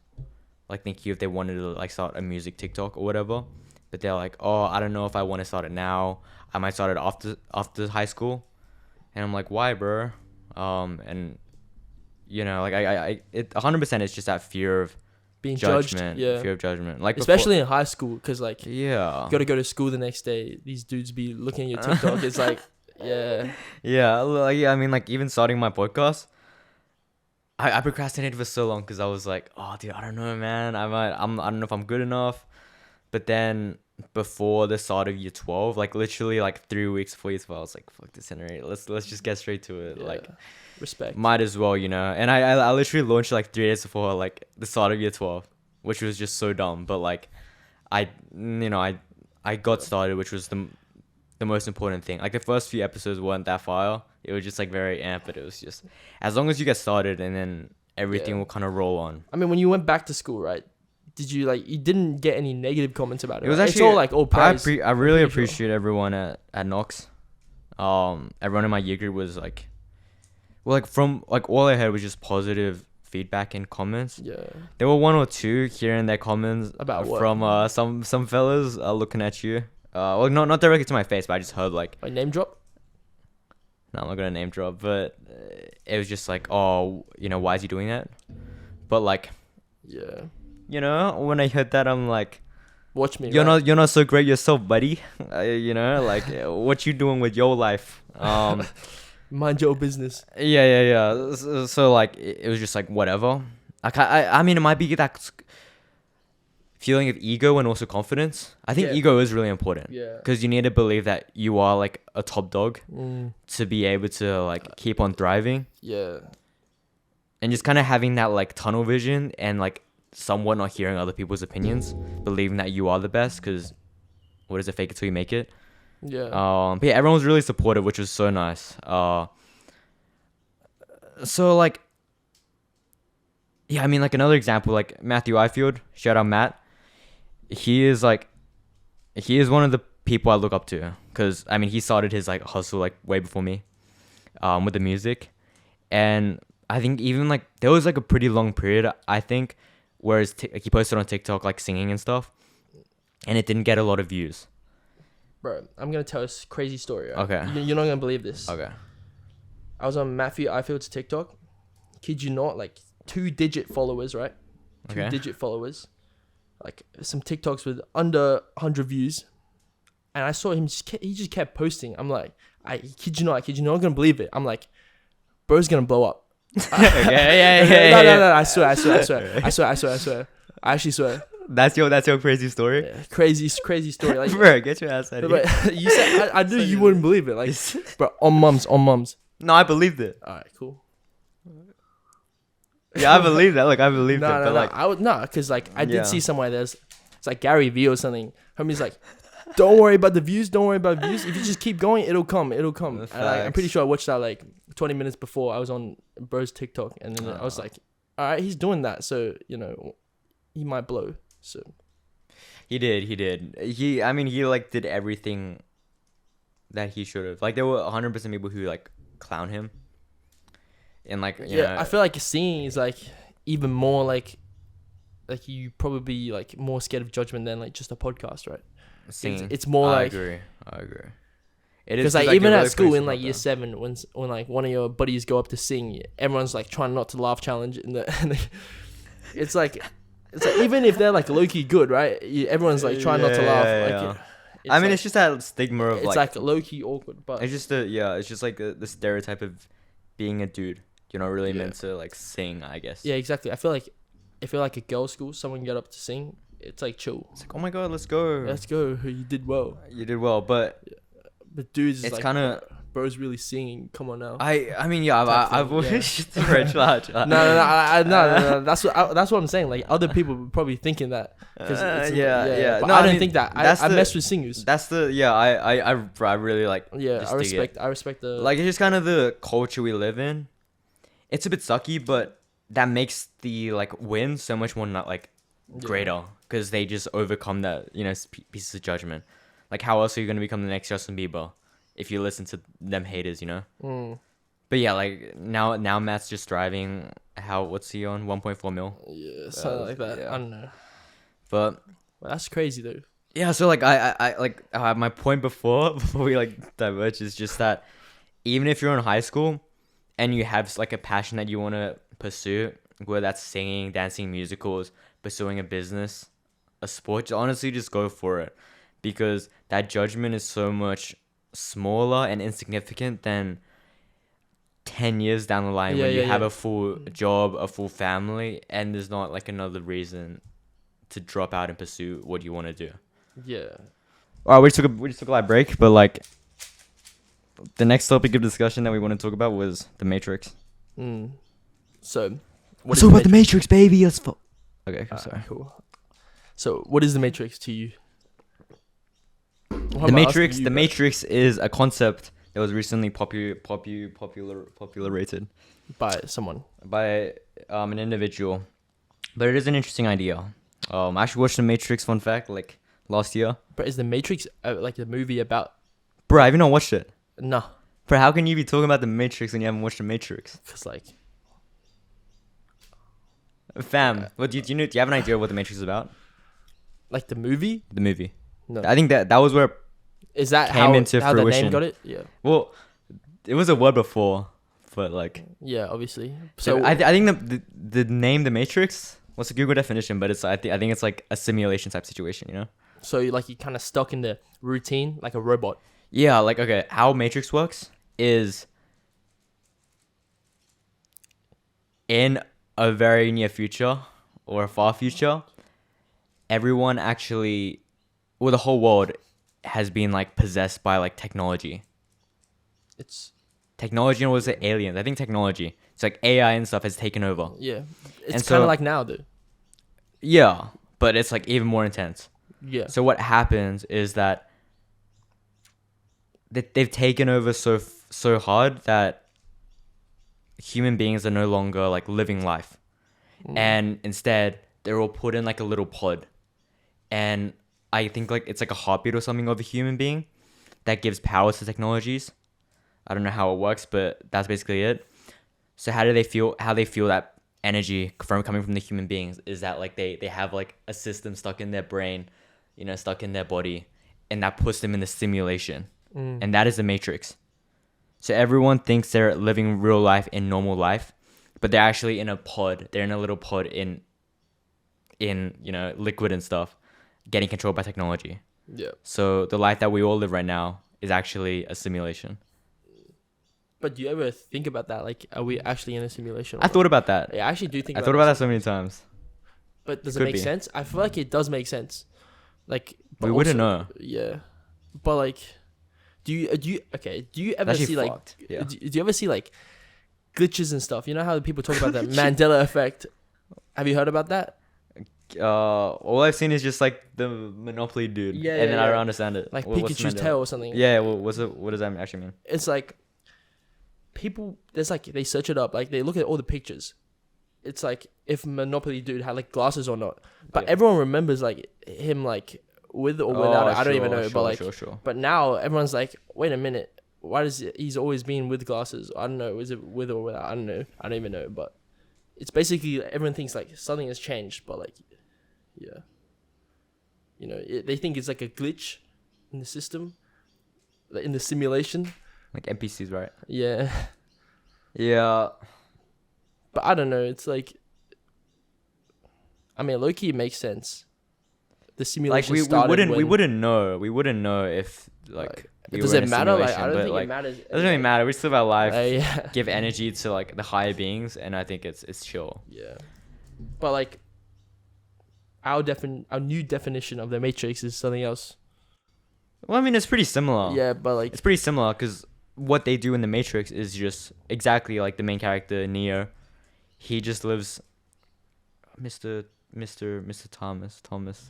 like thinking if they wanted to like start a music TikTok or whatever, but they're like, oh, I don't know if I want to start it now. I might start it after high school. And I'm like, why, bro? And you know, like it 100% is just that fear of being judgment, judged, fear of judgment, like especially in high school, because like you got to go to school the next day. These dudes be looking at your TikTok. It's like I mean, like even starting my podcast, I procrastinated for so long because I was like, oh dude, I don't know, man, I don't know if I'm good enough. But then before the start of year 12, like literally like 3 weeks before year 12, I was like, fuck this, Henry, let's just get straight to it. Like respect, might as well, you know. And I literally launched like 3 days before like the start of year 12, which was just so dumb. But like I got started, which was the most important thing. Like the first few episodes weren't that fire. It was just like very amped, but it was just as long as you get started, and then everything will kind of roll on. I mean, when you went back to school, right? Did you like? You didn't get any negative comments about it. It was right? actually it's all like all praise. I really appreciate everyone at Knox. Everyone in my year group was like, well, like from like all I had was just positive feedback and comments. Yeah. There were 1 or 2 here and there comments about what? From some fellas looking at you. Well, not directly to my face, but I just heard like name drop. No, I'm not gonna name drop, but it was just like, oh, you know, why is he doing that? But like, yeah. You know, when I heard that, I'm like, watch me. You're not so great yourself, buddy. You know, like what you doing with your life? Mind your business. Yeah. So like, it was just like whatever. Like I mean, it might be that feeling of ego and also confidence. I think ego is really important. Yeah. Because you need to believe that you are like a top dog to be able to like keep on thriving. Yeah. And just kind of having that like tunnel vision and like somewhat not hearing other people's opinions, believing that you are the best, because what is it, fake it till you make it? Yeah. But yeah, everyone was really supportive, which was so nice. So like, yeah, I mean, like another example, like Matthew Ifield, shout out Matt. He is one of the people I look up to, because I mean, he started his like hustle like way before me, with the music. And I think even like there was like a pretty long period, I think, whereas he posted on TikTok like singing and stuff, and it didn't get a lot of views. Bro, I'm gonna tell a crazy story. Right? Okay. You're not gonna believe this. Okay. I was on Matthew Ifield's TikTok. Kid you not, like 2-digit followers, right? 2-digit followers. Like some TikToks with under 100 views, and I saw him. He just kept posting. I'm like, I kid you not, I'm not gonna believe it. I'm like, bro's gonna blow up. Yeah. No, I swear. I actually swear. That's your crazy story. Yeah, crazy story. Like, bro, get your ass out of here. You said I knew you wouldn't believe it. Like, bro, on mums. No, I believed it. All right, cool. Yeah, I believe that. Like, I believed it. But like, I would because like I did see somewhere there's it's like Gary Vee or something. Homie's like, don't worry about the views. If you just keep going, it'll come. And like, I'm pretty sure I watched that like 20 minutes before I was on bro's TikTok, and then I was like, all right, he's doing that, so you know, he might blow. So he did. I mean, he like did everything that he should have. Like, there were 100% people who like clown him. And like, you know, I feel like singing is like even more like you probably like more scared of judgment than like just a podcast, right? Singing. It's more I like agree. It Because is like you're even really at school putting in like stuff year out 7, when like one of your buddies go up to sing, everyone's like trying not to laugh challenge in the. It's like even if they're like low key good, right? Everyone's like trying not to laugh. Like, I mean, it's just that stigma of it's like like low key awkward, but it's just it's just like the stereotype of being a dude. You're not really Yeah. meant to like sing, I guess. yeah, exactly. I feel like if you're like a girls' school, someone get up to sing, it's like chill. It's like, oh my god, let's go. Let's go. You did well. You did well, but But dudes is it's like, kind of. bro's really singing. Come on now. I mean, yeah, Type I've thing, always yeah. chill out. No. That's what I'm saying. Like other people were probably thinking that. Yeah. But No, I I don't mean, think that. that's I the- mess with singers. That's I really like. Yeah, just I dig it. respect the. Like it's just kind of the culture we live in. It's a bit sucky, but that makes the like win so much more not like greater because they just overcome that pieces of judgment. Like how else are you gonna become the next Justin Bieber if you listen to them haters, But yeah, like now Matt's just driving. What's he on? 1.4 mil. Yeah, something like that. yeah. I don't know. But Well, that's crazy though. yeah, so like I like my point before we like diverge is just that even if you're in high school and you have like a passion that you want to pursue, whether that's singing, dancing, musicals, pursuing a business, a sport, honestly just go for it because that judgment is so much smaller and insignificant than 10 years down the line when you have a full job, a full family, and there's not like another reason to drop out and pursue what you want to do. Yeah. All right, we just took a light break, but like the next topic of discussion that we want to talk about was the Matrix. So, Let's talk about the Matrix, baby. Let's okay, sorry. Cool. So, what is the Matrix to you? The Matrix is a concept that was recently popularized by someone. by an individual, but it is an interesting idea. I actually watched the Matrix. Fun fact, like last year. But is the Matrix like the movie about? Bro, have you not watched it? No, Bro, how can you be talking about the Matrix when you haven't watched the Matrix? because like Fam, what do you know? Do you have an idea of what the Matrix is about? the movie. The movie. No, I think that was where. is that came how into how the fruition. name got it? Yeah, Well, it was a word before, but like. yeah, obviously. So So I think the name the Matrix. What's a Google definition? But it's I think it's like a simulation type situation. so like you kind of stuck in the routine like a robot. Yeah, like okay, how Matrix works is in a very near future or a far future, everyone actually, the whole world has been like possessed by like technology. It's Technology, and what was it? Aliens. I think technology. It's like AI and stuff has taken over. yeah, And it's so- kind of like now though. Yeah, but it's like even more intense. Yeah, So what happens is that they've taken over so hard that human beings are no longer like living life, and instead they're all put in like a little pod, and I think like it's like a heartbeat or something of a human being that gives power to technologies. I don't know how it works, but that's basically it. So how they feel that energy coming from the human beings is that like they have like a system stuck in their brain, stuck in their body, and that puts them in the simulation. And that is the Matrix. So everyone thinks they're living real life in normal life, but they're actually in a pod. They're in a little pod in liquid and stuff, getting controlled by technology. yeah. So the life that we all live right now is actually a simulation. But do you ever think about that? Like, are we actually in a simulation? I thought about that. I actually do think. I thought about that so many times. But does it Could make be. sense? I feel like it does make sense. Like, but We wouldn't also- know. Yeah, but like, do you ever Actually see like fucked. Yeah. do you ever see like glitches and stuff? You know how people talk about the Mandela effect? Have you heard about that? All I've seen is just like the Monopoly dude. Yeah, and then yeah, I yeah. don't understand it. Like What's Pikachu's Mandela? tail or something. Yeah. What does that actually mean? It's like people. There's like they search it up. Like they look at all the pictures. It's like if Monopoly dude had like glasses or not. But Yeah. everyone remembers like him like with or without it. I don't even know. But like, Sure. but now everyone's like, wait a minute. Why does he's always been with glasses? I don't know. Is it with or without? I don't know. I don't even know. But it's basically everyone thinks like something has changed. But like, yeah, they think it's like a glitch in the system. in the simulation. Like NPCs, right? Yeah. Yeah. But I don't know. It's like, I mean, low-key it makes sense. The Like simulation we started wouldn't when, we wouldn't know. We wouldn't know if does it matter? Like, I don't think it matters. It doesn't really matter. We just live our life, Yeah. give energy to like the higher beings, and I think it's chill. Yeah. But like, our new definition of the Matrix is something else. Well, I mean, it's pretty similar. Yeah, but like, It's pretty similar because what they do in the Matrix is just exactly like the main character Neo. He just lives, Mr. Thomas.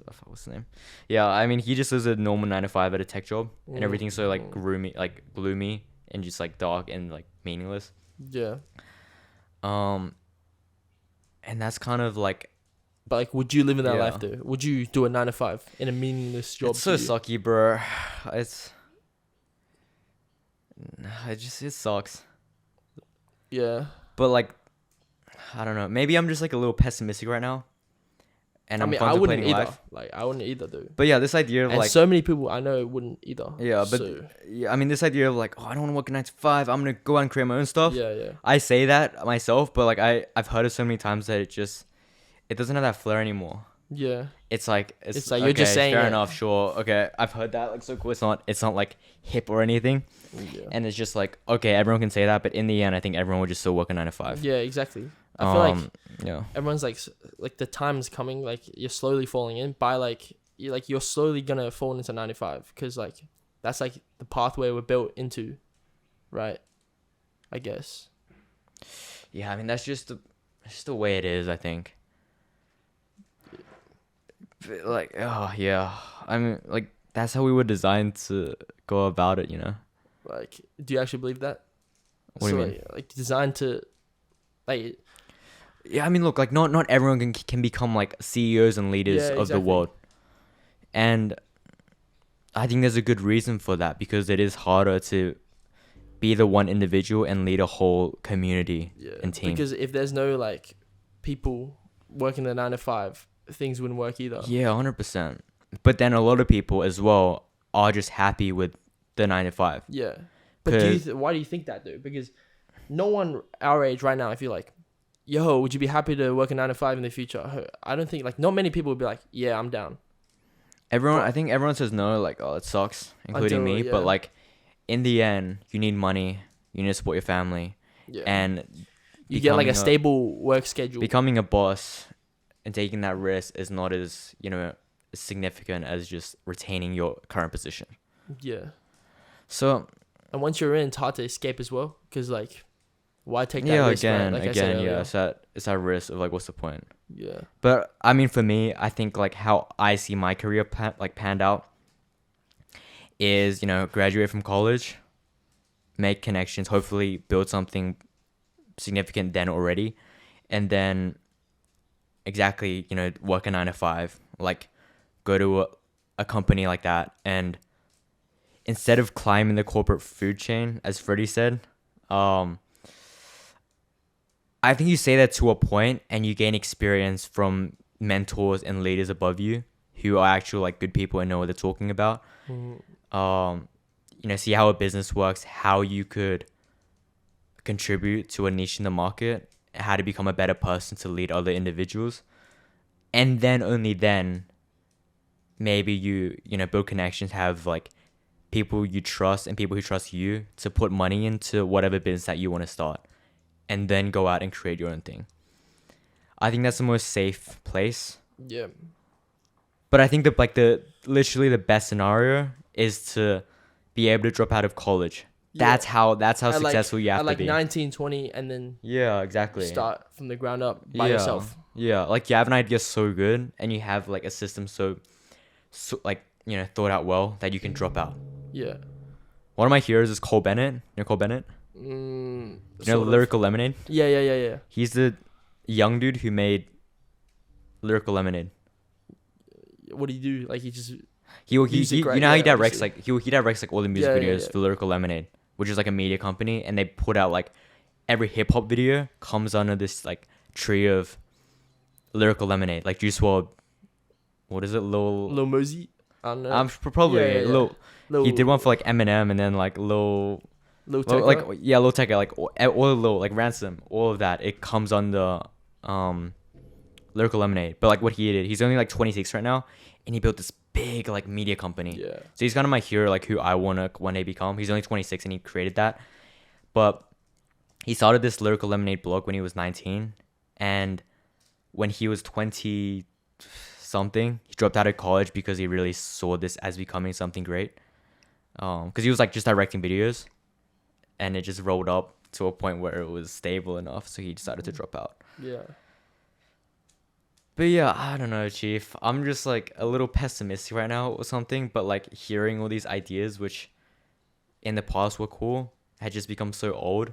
I forgot what's his name. Yeah, I mean, he just lives a normal 9 to 5 at a tech job, and everything's so like gloomy, and just like dark and like meaningless. yeah. And that's kind of like, But like, would you live in that Yeah. life though? Would you do a 9 to 5 in a meaningless job? it's so to you? sucky, bro. It sucks. Yeah. But like, I don't know. Maybe I'm just like a little pessimistic right now, and I I'm mean, I wouldn't contemplating either. life. Like, I wouldn't either, though. But yeah, this idea of And like, so many people I know wouldn't either. yeah, but so, yeah, I mean, this idea of like, oh, I don't want to work a 9 to 5. I'm gonna go out and create my own stuff. yeah. I say that myself, but like I've heard it so many times that it doesn't have that flair anymore. Yeah. It's like It's like you're just okay, saying fair it. enough, sure, okay, I've heard that, like, so cool. It's not like hip or anything, Yeah. and it's just like, okay, everyone can say that, but in the end, I think everyone would just still work a 9 to 5. Yeah, exactly. I feel like yeah, everyone's like the time's coming. Like, you're slowly falling in by like you're slowly gonna fall into 95 because like that's like the pathway we're built into, right? I guess. yeah. I mean, that's just the way it is, I think. But, like, oh yeah, I mean, like, that's how we were designed to go about it, you know. Like, do you actually believe that? What do you mean? Like designed to, like, Yeah, I mean, look, like, not everyone can become like CEOs and leaders Yeah, of the exactly. world, and I think there's a good reason for that, because it is harder to be the one individual and lead a whole community and team. Because if there's no like people working the 9 to 5, things wouldn't work either. Yeah, 100%. But then a lot of people as well are just happy with the 9 to 5. Yeah. But why do you think that though? Because no one our age right now, if you're like, yo, would you be happy to work a 9 to 5 in the future? I don't think, like, not many people would be like, yeah, I'm down. I think everyone says no, like, oh, it sucks, including me. yeah. But like, in the end, you need money, you need to support your family, Yeah. and you get like a becoming stable work schedule. becoming a boss and taking that risk is not as, significant as just retaining your current position. Yeah. So And once you're in, it's hard to escape as well. Because, like, why take that yeah, risk? Right? Like I said earlier. it's that risk of like, what's the point? Yeah. But I mean, for me, I think like how I see my career panned out is, graduate from college, make connections, hopefully build something significant then already, and then exactly, work a 9 to 5, like go to a company like that, and instead of climbing the corporate food chain, as Freddie said, I think you say that to a point and you gain experience from mentors and leaders above you who are actual like good people and know what they're talking about. See how a business works, how you could contribute to a niche in the market, how to become a better person to lead other individuals. And then only then maybe you build connections, have like people you trust and people who trust you to put money into whatever business that you want to start, and then go out and create your own thing. I think that's the most safe place. Yeah. But I think literally the best scenario is to be able to drop out of college. Yeah. That's how successful you have at to like be. 19, 20, and then Yeah, exactly. start from the ground up by yourself. Yeah, like you have an idea so good and you have like a system so like, thought out well that you can drop out. Yeah. One of my heroes is Cole Bennett. You know Cole Bennett? Lyrical Lemonade? Yeah. He's the young dude who made Lyrical Lemonade. What do you do? Like, he just He music, right? you know how he Yeah, directs obviously. he directs like all the music Yeah, videos for Lyrical Lemonade, which is like a media company, and they put out like every hip hop video comes under this like tree of Lyrical Lemonade. Like Juice WRLD, what is it, Lil Mosey. I don't know. Probably Yeah. Lil. Lil, He did one for like Eminem and then like Lil Tecca. like Lil Tecca, like all Lil, like Ransom, all of that. It comes under Lyrical Lemonade. But like what he did, he's only like 26 right now, and he built this big like media company. Yeah. So he's kind of my hero, like who I wanna one day become. He's only 26 and he created that. But he started this Lyrical Lemonade blog when he was 19, and when he was 20 something, he dropped out of college because he really saw this as becoming something great. Because he was like just directing videos, and it just rolled up to a point where it was stable enough, so he decided to drop out. Yeah. But yeah, I don't know, Chief. I'm just like a little pessimistic right now or something, but like hearing all these ideas, which in the past were cool, had just become so old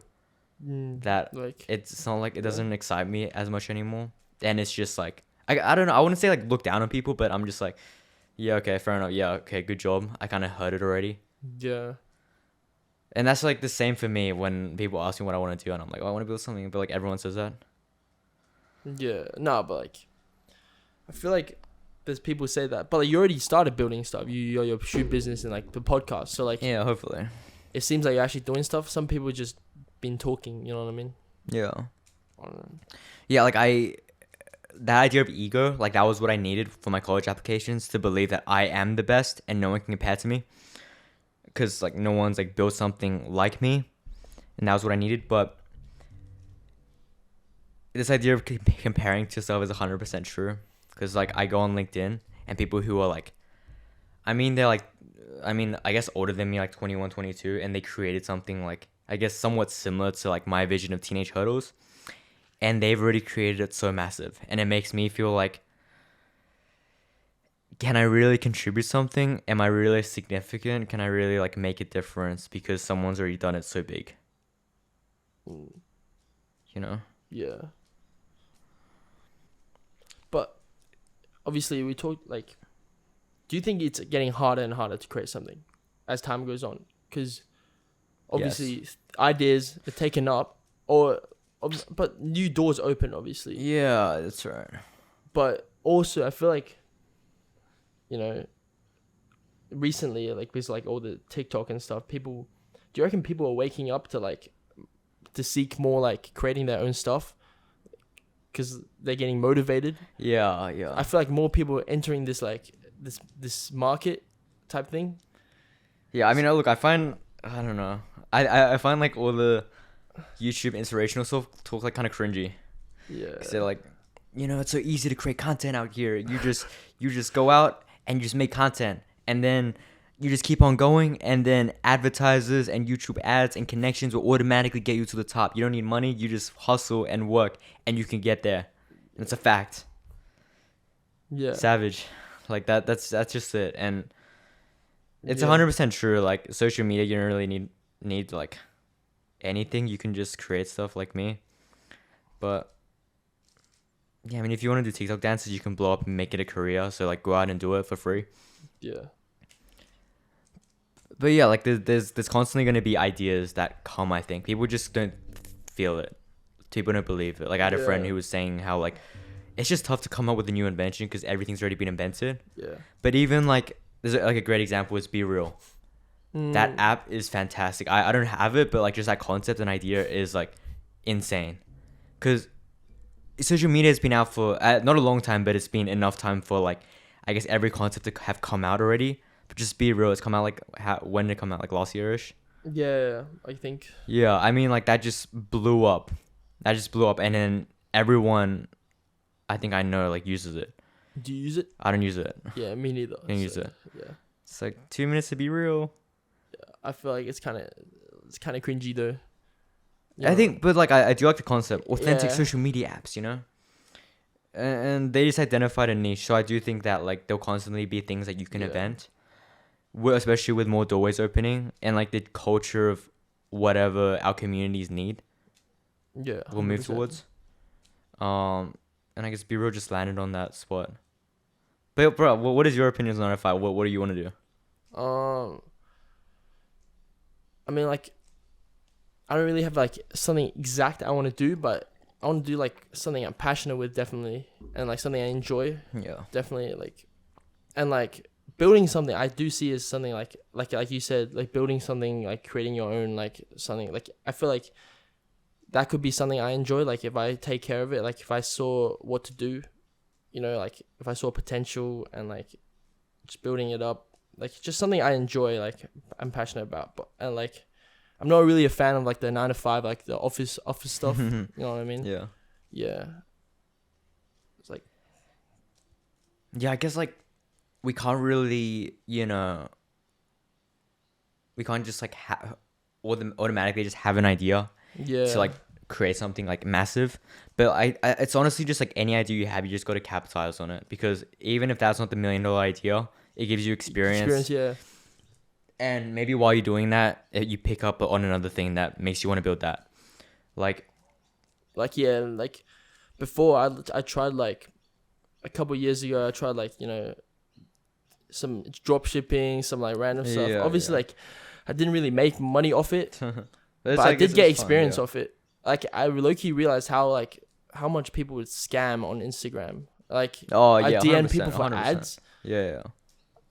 that Like, it's not like it doesn't excite me as much anymore. And it's just like, I don't know. I wouldn't say like look down on people, but I'm just like, yeah, okay, fair enough. Yeah, okay, good job. I kind of heard it already. yeah. And that's like the same for me when people ask me what I want to do, and I'm like, oh, I want to build something, but like everyone says that. Yeah. No, but like, I feel like there's people say that, but like you already started building stuff. Your shoe business and like the podcast. So like, Yeah, hopefully. it seems like you're actually doing stuff. Some people just been talking. You know what I mean? Yeah. I don't know. Yeah, like that idea of ego, like that was what I needed for my college applications, to believe that I am the best and no one can compare to me. Because like no one's like built something like me, and that was what I needed. But this idea of comparing to yourself is 100% true. Because like I go on LinkedIn and people who are like, they're like, I guess older than me, like 21, 22, and they created something like, I guess somewhat similar to like my vision of Teenage Hurdles, and they've already created it so massive, and it makes me feel like, can I really contribute something? Am I really significant? Can I really like make a difference because someone's already done it so big? You know? Yeah. But obviously, we talked like, do you think it's getting harder and harder to create something as time goes on? Because obviously, ideas are taken up, but new doors open, obviously. Yeah, that's right. But also, I feel like, recently, like with like all the TikTok and stuff, do you reckon people are waking up to seek more like creating their own stuff because they're getting motivated? Yeah. I feel like more people are entering this like this market type thing. Yeah, look, I don't know. I find like all the YouTube inspirational stuff talk like kind of cringy. Yeah. 'Cause they're like, it's so easy to create content out here. You just go out and you just make content, and then you just keep on going, and then advertisers and YouTube ads and connections will automatically get you to the top. You don't need money. You just hustle and work, and you can get there. And it's a fact. Yeah. Savage. Like that's just it. And it's Yeah. 100% true. Like social media, you don't really need like anything. You can just create stuff like me. But yeah, if you want to do TikTok dances, you can blow up and make it a career. So like go out and do it for free. Yeah. But yeah, like there's constantly going to be ideas that come, I think. People just don't feel it. People don't believe it. Like I had a friend who was saying how like it's just tough to come up with a new invention because everything's already been invented. Yeah. But even like there's like a great example is Be Real. That app is fantastic. I don't have it, but like just that concept and idea is like insane. Because social media has been out for not a long time, but it's been enough time for like I guess every concept to have come out already. But just Be Real, it's come out like when did it come out? Like last year-ish? Yeah, I think. Yeah, like that just blew up. And then everyone I think I know like uses it. Do you use it? I don't use it. Yeah, me neither. I don't use it. Yeah. It's like 2 minutes to be real. Yeah, I feel like it's kind of cringy though. I think, but like I do like the concept, authentic Yeah. social media apps, and they just identified a niche. So I do think that like there'll constantly be things that you can invent, especially with more doorways opening and like the culture of whatever our communities need. Yeah, We'll move 100%. towards. And I guess Be Real just landed on that spot. But bro, what is your opinions on it? What do you want to do? Like, I don't really have like something exact I want to do, but I want to do like something I'm passionate with, definitely, and like something I enjoy, Yeah. definitely, like, and like building something I do see as something like you said, like building something, like creating your own, like something, like I feel like that could be something I enjoy. Like if I take care of it, like if I saw what to do, you know, like if I saw potential and like just building it up, like just something I enjoy, like I'm passionate about. But and like I'm not really a fan of like the 9 to 5, like the office stuff. You know what I mean? Yeah. Yeah. It's like, Yeah, I guess like we can't really, we can't just like automatically just have an idea yeah. to like create something like massive. But I it's honestly just like any idea you have, you just got to capitalize on it, because even if that's not the $1 million idea, it gives you experience. Yeah. And maybe while you're doing that, you pick up on another thing that makes you want to build that. Like before I tried like a couple years ago, I tried like, some drop shipping, some like random stuff. Yeah, Obviously, yeah. like I didn't really make money off it, but I like, did it's get fun, experience yeah. off it. Like I low-key realized how much people would scam on Instagram. Like I DM people for 100%. ads. Yeah.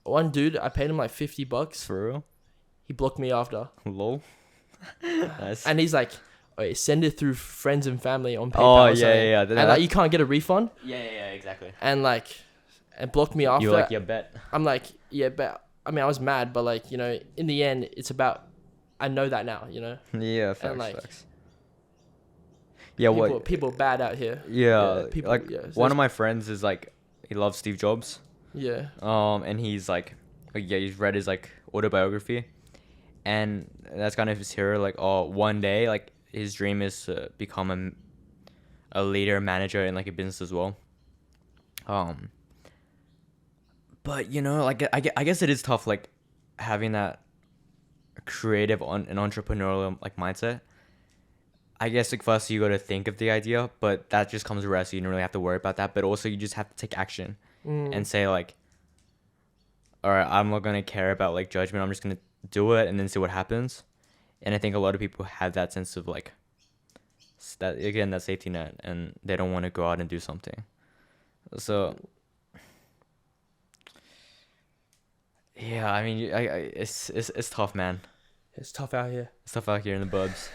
One dude, I paid him like $50. For real? He blocked me after. Lol. Nice. And he's like, "Wait, send it through friends and family on PayPal." Oh, or yeah, something." yeah. And like you can't get a refund. Yeah, exactly. And like, and blocked me after. You're like, yeah, bet. I'm like, yeah, but I mean, I was mad, but like, in the end, it's about, I know that now, Yeah, facts, like, facts. Yeah, people bad out here. Yeah, people. like Yeah, one of my friends is like, he loves Steve Jobs. Yeah. And he's like, he's read his like autobiography, and that's kind of his hero. Like, one day, like his dream is to become a leader, manager in like a business as well. But like I guess it is tough, like having that creative and entrepreneurial like mindset. I guess like first you got to think of the idea, but that just comes rest. So you don't really have to worry about that. But also you just have to take action and say like, all right, I'm not gonna care about like judgment. I'm just gonna do it and then see what happens. And I think a lot of people have that sense of like that safety net, and they don't want to go out and do something. So yeah, I mean, it's tough, man. It's tough out here. It's tough out here in the burbs.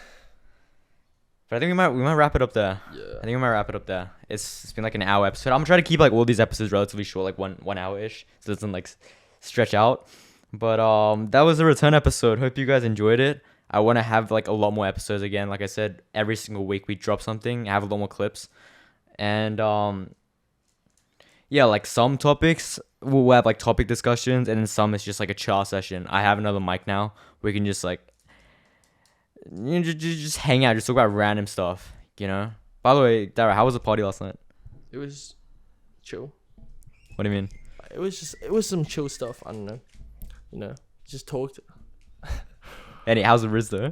But I think we might wrap it up there. Yeah. I think we might wrap it up there. It's been like an hour episode. I'm trying to keep like all these episodes relatively short, like 1 hour ish, so it doesn't like stretch out. But that was a return episode. Hope you guys enjoyed it. I want to have like a lot more episodes again. Like I said, every single week we drop something, have a lot more clips, and yeah, like some topics we'll have like topic discussions, and then some it's just like a chill session. I have another mic now. We can just like just hang out, just talk about random stuff. By the way, Darryl, how was the party last night? It was chill. What do you mean? It was some chill stuff. I don't know. Just talked. How's the Riz though?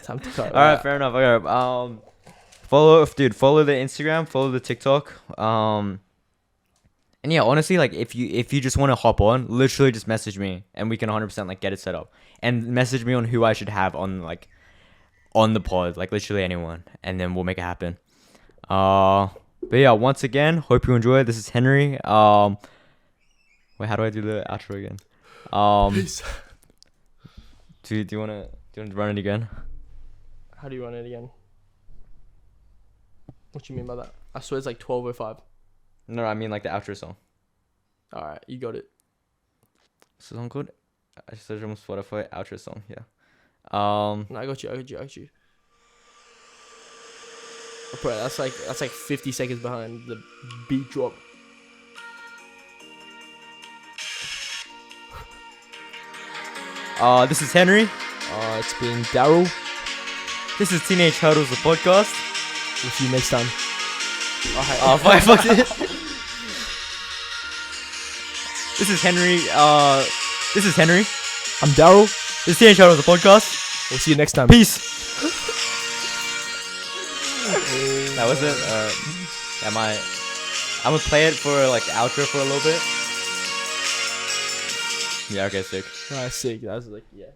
Time to cut. All right, fair enough. Okay, follow the Instagram, follow the TikTok. And yeah, honestly, like if you just want to hop on, literally just message me and we can 100% like get it set up. And message me on who I should have on the pod, like literally anyone, and then we'll make it happen. But yeah, once again, hope you enjoyed. This is Henry. Wait, how do I do the outro again? Peace. Do you wanna run it again? How do you run it again? What you mean by that? I swear it's like 12:05. No, I mean like the outro song. All right, you got it. Song called? I searched on Spotify. Outro song. Yeah. No, I got you. Oh, bro, that's like 50 seconds behind the beat drop. This is Henry. It's been Darryl. This is Teenage Hurdles, the podcast. We'll see you next time. Fuck it. This is Henry. This is Henry. I'm Darryl. This is Teenage Hurdles, the podcast. We'll see you next time. Peace. That was it. I'm gonna play it for like the outro for a little bit. Yeah. Okay. Sick. Alright, sick. That was like, yeah.